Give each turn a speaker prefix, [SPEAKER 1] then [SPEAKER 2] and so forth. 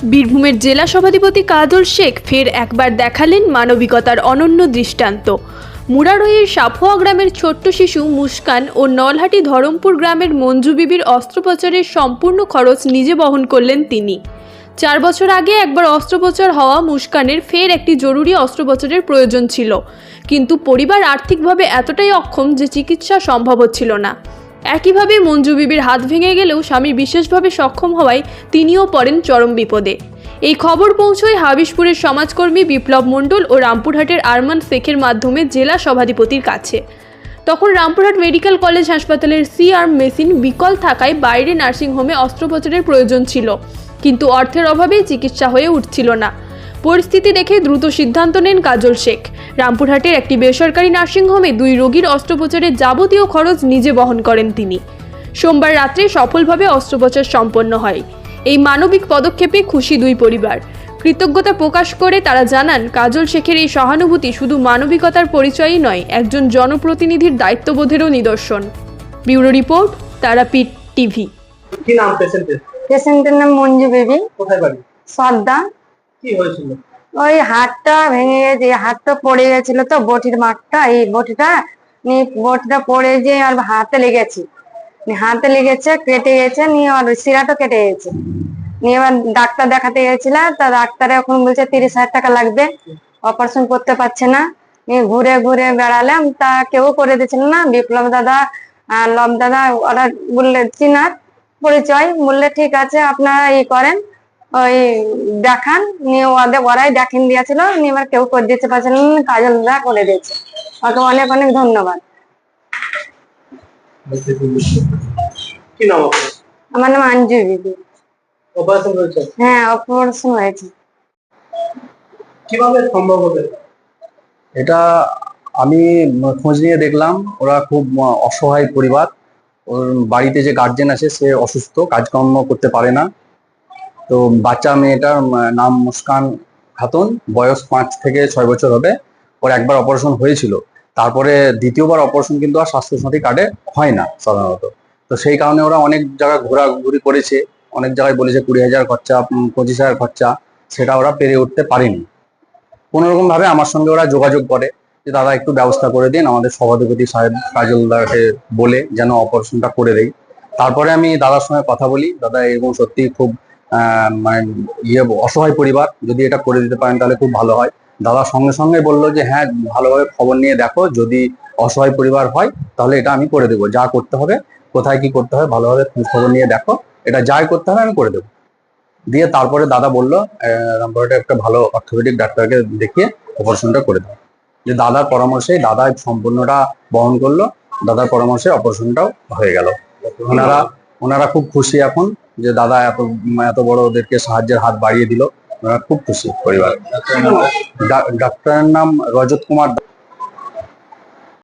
[SPEAKER 1] বীরভূমের জেলা সভাধিপতি কাজল শেখ ফের একবার দেখালেন মানবিকতার অনন্য দৃষ্টান্ত। মুরারইয়ের সাফোয়া গ্রামের ছোট্ট শিশু মুস্কান ও নলহাটি ধরমপুর গ্রামের মঞ্জু বিবির অস্ত্রোপচারের সম্পূর্ণ খরচ নিজে বহন করলেন তিনি। 4 বছর আগে একবার অস্ত্রোপচার হওয়া মুস্কানের ফের একটি জরুরি অস্ত্রোপচারের প্রয়োজন ছিল, কিন্তু পরিবার আর্থিকভাবে এতটাই অক্ষম যে চিকিৎসা সম্ভব হচ্ছিল না। একইভাবে মঞ্জু বিবির হাত ভেঙে গেলেও স্বামী বিশেষভাবে সক্ষম হওয়ায় তিনিও পড়েন চরম বিপদে। এই খবর পৌঁছয় হাবিশপুরের সমাজকর্মী বিপ্লব মণ্ডল ও রামপুরহাটের আরমান শেখের মাধ্যমে জেলা সভাধিপতির কাছে। তখন রামপুরহাট মেডিকেল কলেজ হাসপাতালের সি-আর্ম মেশিন বিকল থাকায় বাইরে নার্সিংহোমে অস্ত্রোপচারের প্রয়োজন ছিল, কিন্তু অর্থের অভাবে চিকিৎসা হয়ে উঠছিল না। পরিস্থিতি দেখে দ্রুত সিদ্ধান্ত নেন কাজল শেখ। রামপুরহাটের একটি বেসরকারি নার্সিংহোমে 2 রোগীর অস্ত্রোপচারের যাবতীয় খরচ নিজে বহন করেন তিনি। সোমবার রাত্রে সফলভাবে অস্ত্রোপচার সম্পন্ন হয়। এই মানবিক পদক্ষেপে খুশি 2 পরিবার। কৃতজ্ঞতা প্রকাশ করে তারা জানান, কাজল শেখের এই সহানুভূতি শুধু মানবিকতার পরিচয়ই নয়, একজন জনপ্রতিনিধির দায়িত্ববোধেরও নিদর্শন। Bureau report, Tarapith TV.
[SPEAKER 2] কি নাম পেশেন্টের?
[SPEAKER 3] পেশেন্টের নাম মঞ্জু বিবি।
[SPEAKER 2] কোথায় বাড়ি?
[SPEAKER 3] সর্দা।
[SPEAKER 2] কি হয়েছিল?
[SPEAKER 3] ওই হাতটা ভেঙে গেছে, হাতটা পড়ে গেছিল তো বটির মাঠটা, এই বটিটা পড়ে যে আর হাতে লেগেছে, কেটে গেছে, নিয়ে আর শিরাটা কেটে গেছে। নিয়ে এবার ডাক্তার দেখাতে গেছিলাম, তা ডাক্তার এখন বলছে 30,000 টাকা লাগবে, অপারেশন করতে পারছে না। নিয়ে ঘুরে ঘুরে বেড়ালাম, তা কেউ করে দিচ্ছিল না। বিপ্লব দাদা আর লব দাদা ওরা বললে চিনার পরিচয়, বললে ঠিক আছে আপনারা করেন, ওই দেখান। নিয়ে ওরাই দেখেন দিয়েছিল, নিয়ে এবার কেউ করে দিতে পারছিল না, কাজল দা করে দিয়েছে। ওকে অনেক অনেক ধন্যবাদ।
[SPEAKER 2] কি নাম আপনার?
[SPEAKER 3] আমার নাম আঞ্জু বিবি।
[SPEAKER 2] অপারেশন হয়েছে?
[SPEAKER 3] হ্যাঁ, অপারেশন হয়েছে।
[SPEAKER 2] কিভাবে সম্ভব হবে
[SPEAKER 4] এটা? আমি খোঁজ নিয়ে দেখলাম ওরা খুব অসহায় পরিবার। ওর বাড়িতে যে গার্জেন আছে সে অসুস্থ, কাজকর্ম করতে পারে না। তো বাচ্চা মেয়েটার নাম মুস্কান খাতুন, বয়স 5 থেকে 6 বছর হবে। ওর একবার অপারেশন হয়েছিল, তারপরে দ্বিতীয়বার অপারেশন কিন্তু আর স্বাস্থ্যসাথী কার্ডে হয় না সাধারণত। তো সেই কারণে ওরা অনেক জায়গায় ঘোরাঘুরি করেছে, অনেক জায়গায় বলেছে 20,000 খরচা, 25,000 খরচা, সেটা ওরা পেরে উঠতে পারেনি। কোনোরকম ভাবে আমার সঙ্গে ওরা যোগাযোগ করে যে দাদা একটু ব্যবস্থা করে দিন, আমাদের সভাধিপতি সাহেব কাজলদাকে বলে যেন অপারেশনটা করে দেয়। তারপরে আমি দাদার সঙ্গে কথা বলি, দাদা এরকম সত্যি খুব মানে অসহায় পরিবার, যদি এটা করে দিতে পারেন তাহলে খুব ভালো হয়। দাদা সঙ্গে সঙ্গে বললো যে হ্যাঁ, ভালোভাবে খবর নিয়ে দেখো, যদি অসহায় পরিবার হয় তাহলে এটা আমি করে দেবো। যা করতে হবে, কোথায় কি করতে হবে ভালোভাবে খবর নিয়ে দেখো, এটা যাই করতে হবে আমি করে দেবো। দিয়ে তারপরে দাদা বললো রামপুরহাটে একটা ভালো অর্থোপেডিক ডাক্তারকে দেখিয়ে অপারেশনটা করে দেবো। যে দাদার পরামর্শে দাদা সম্পূর্ণটা বহন করলো, দাদার পরামর্শে অপারেশনটাও হয়ে গেল। ওনারা খুব খুশি এখন যে দাদা এত বড় ওদেরকে সাহায্যের হাত বাড়িয়ে দিল। ওনারা খুব খুশি পরিবার। ডাক্তারের নাম রজত কুমার।